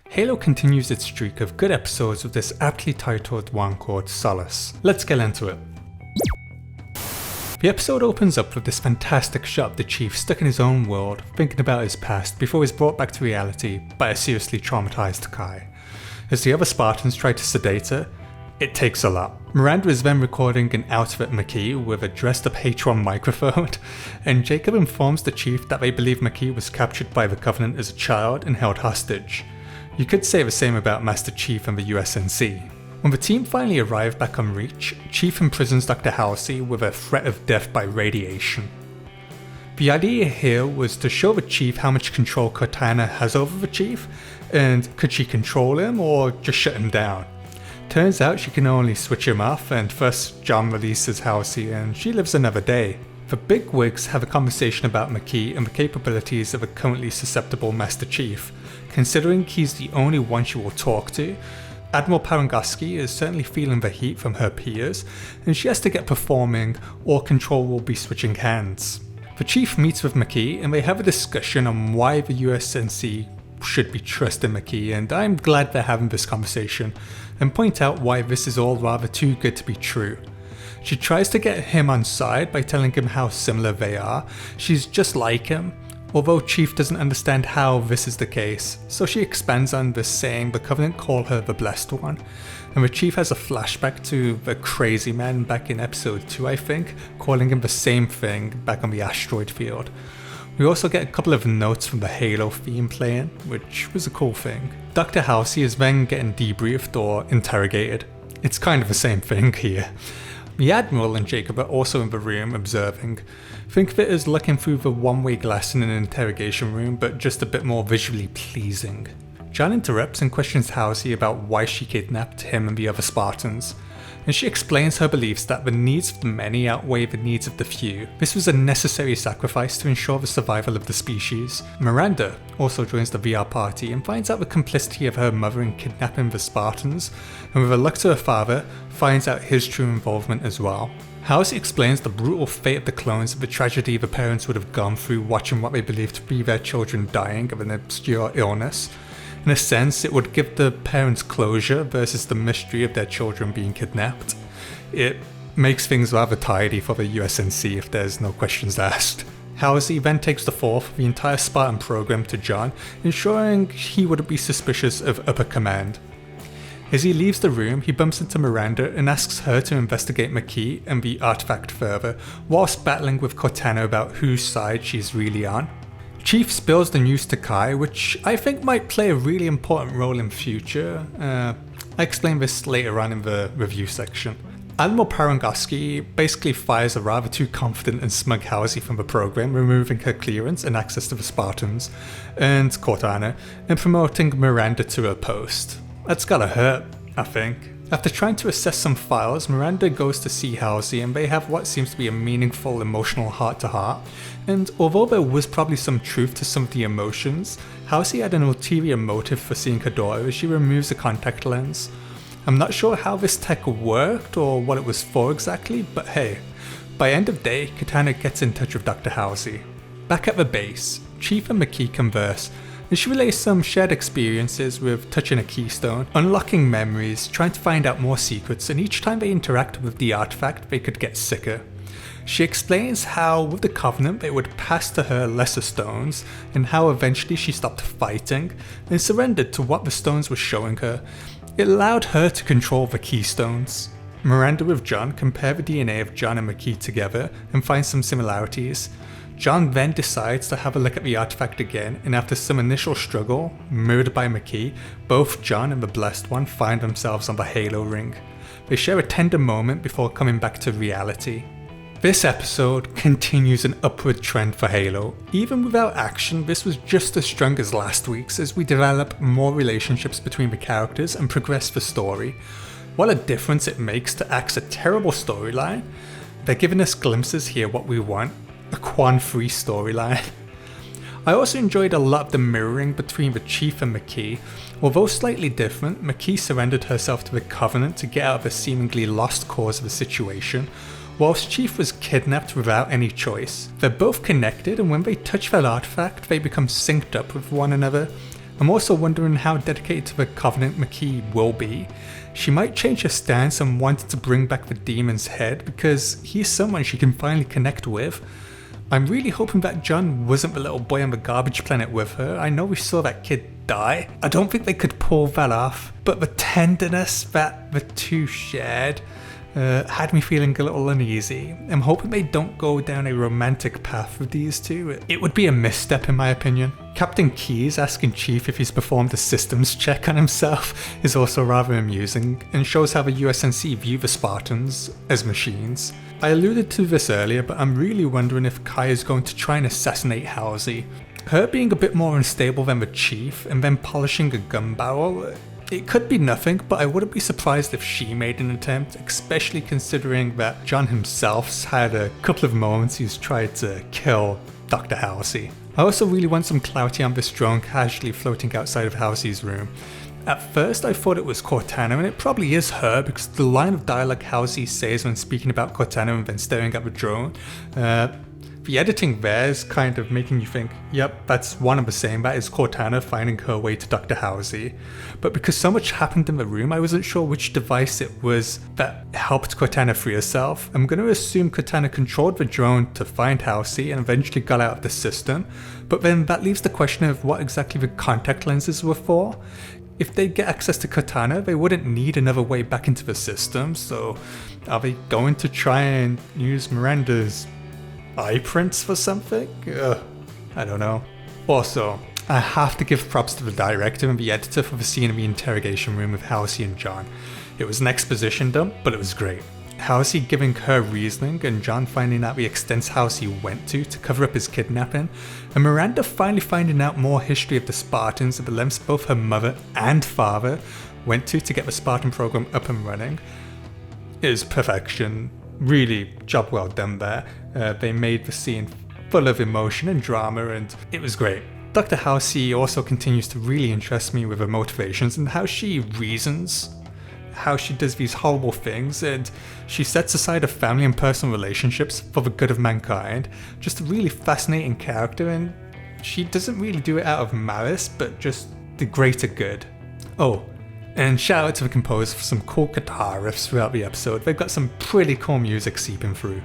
Halo continues its streak of good episodes with this aptly titled one called Solace. Let's get into it. The episode opens up with this fantastic shot of the Chief stuck in his own world, thinking about his past before he's brought back to reality by a seriously traumatized Kai. As the other Spartans try to sedate her, it takes a lot. Miranda is then recording an outfit McKee with a dressed up H1 microphone, and Jacob informs the Chief that they believe McKee was captured by the Covenant as a child and held hostage. You could say the same about Master Chief and the USNC. When the team finally arrive back on Reach, Chief imprisons Dr. Halsey with a threat of death by radiation. The idea here was to show the Chief how much control Cortana has over the Chief, and could she control him or just shut him down? Turns out she can only switch him off, and thus John releases Halsey and she lives another day. The bigwigs have a conversation about McKee and the capabilities of a currently susceptible Master Chief. Considering he's the only one she will talk to, Admiral Parangoski is certainly feeling the heat from her peers, and she has to get performing or control will be switching hands. The Chief meets with McKee and they have a discussion on why the USNC should be trusting McKee, and I'm glad they're having this conversation, and point out why this is all rather too good to be true. She tries to get him on side by telling him how similar they are. She's just like him, although Chief doesn't understand how this is the case, so she expands on this, saying the Covenant call her the Blessed One, and the Chief has a flashback to the Crazy Man back in episode 2 I think, calling him the same thing back on the asteroid field. We also get a couple of notes from the Halo theme playing, which was a cool thing. Dr. Halsey is then getting debriefed or interrogated. It's kind of the same thing here. The Admiral and Jacob are also in the room observing. Think of it as looking through the one-way glass in an interrogation room, but just a bit more visually pleasing. John interrupts and questions Halsey about why she kidnapped him and the other Spartans, and she explains her beliefs that the needs of the many outweigh the needs of the few. This was a necessary sacrifice to ensure the survival of the species. Miranda also joins the VR party and finds out the complicity of her mother in kidnapping the Spartans, and with a look to her father, finds out his true involvement as well. Halsey explains the brutal fate of the clones and the tragedy the parents would have gone through watching what they believed to be their children dying of an obscure illness. In a sense, it would give the parents closure versus the mystery of their children being kidnapped. It makes things rather tidy for the USNC if there's no questions asked. Halsey then takes the fall for the entire Spartan program to John, ensuring he wouldn't be suspicious of upper command. As he leaves the room, he bumps into Miranda and asks her to investigate McKee and the artifact further, whilst battling with Cortana about whose side she's really on. Chief spills the news to Kai, which I think might play a really important role in future. I explain this later on in the review section. Admiral Parangoski basically fires a rather too confident and smug Halsey from the program, removing her clearance and access to the Spartans and Cortana, and promoting Miranda to her post. That's gotta hurt, I think. After trying to assess some files, Miranda goes to see Halsey and they have what seems to be a meaningful emotional heart-to-heart, and although there was probably some truth to some of the emotions, Halsey had an ulterior motive for seeing her daughter as she removes a contact lens. I'm not sure how this tech worked or what it was for exactly, but hey, by end of day, Cortana gets in touch with Dr. Halsey. Back at the base, Chief and McKee converse, and she relays some shared experiences with touching a keystone, unlocking memories, trying to find out more secrets, and each time they interact with the artifact they could get sicker. She explains how with the Covenant they would pass to her lesser stones, and how eventually she stopped fighting and surrendered to what the stones were showing her. It allowed her to control the keystones. Miranda with John compare the DNA of John and McKee together and find some similarities. John then decides to have a look at the artifact again, and after some initial struggle, murdered by McKee, both John and the Blessed One find themselves on the Halo ring. They share a tender moment before coming back to reality. This episode continues an upward trend for Halo. Even without action, this was just as strong as last week's as we develop more relationships between the characters and progress the story. What a difference it makes to Axe a terrible storyline. They're giving us glimpses here what we want. A Quan-free storyline. I also enjoyed a lot of the mirroring between the Chief and McKee. Although slightly different, McKee surrendered herself to the Covenant to get out of a seemingly lost cause of the situation, whilst Chief was kidnapped without any choice. They're both connected, and when they touch that artifact, they become synced up with one another. I'm also wondering how dedicated to the Covenant McKee will be. She might change her stance and wanted to bring back the demon's head because he's someone she can finally connect with. I'm really hoping that John wasn't the little boy on the garbage planet with her. I know we saw that kid die. I don't think they could pull that off, but the tenderness that the two shared had me feeling a little uneasy. I'm hoping they don't go down a romantic path with these two. It would be a misstep in my opinion. Captain Keyes asking Chief if he's performed a systems check on himself is also rather amusing and shows how the USNC view the Spartans as machines. I alluded to this earlier, but I'm really wondering if Kai is going to try and assassinate Halsey. Her being a bit more unstable than the Chief and then polishing a gun barrel, it could be nothing, but I wouldn't be surprised if she made an attempt, especially considering that John himself's had a couple of moments he's tried to kill Dr. Halsey. I also really want some clarity on this drone casually floating outside of Halsey's room. At first I thought it was Cortana, and it probably is her because the line of dialogue Halsey says when speaking about Cortana and then staring at the drone, the editing there is kind of making you think, yep, that's one and the same, that is Cortana finding her way to Dr. Halsey. But because so much happened in the room, I wasn't sure which device it was that helped Cortana free herself. I'm going to assume Cortana controlled the drone to find Halsey and eventually got out of the system, but then that leaves the question of what exactly the contact lenses were for. If they get access to Cortana, they wouldn't need another way back into the system, so are they going to try and use Miranda's eye prints for something? I don't know. Also, I have to give props to the director and the editor for the scene in the interrogation room with Halsey and John. It was an exposition dump, but it was great. Halsey giving her reasoning and John finding out the extents Halsey went to cover up his kidnapping, and Miranda finally finding out more history of the Spartans and the lengths both her mother and father went to get the Spartan program up and running. It is perfection. Really, job well done there. They made the scene full of emotion and drama, and it was great. Dr. Halsey also continues to really interest me with her motivations and how she reasons, how she does these horrible things, and she sets aside her family and personal relationships for the good of mankind. Just a really fascinating character, and she doesn't really do it out of malice, but just the greater good. Oh, and shout out to the composer for some cool guitar riffs throughout the episode. They've got some pretty cool music seeping through.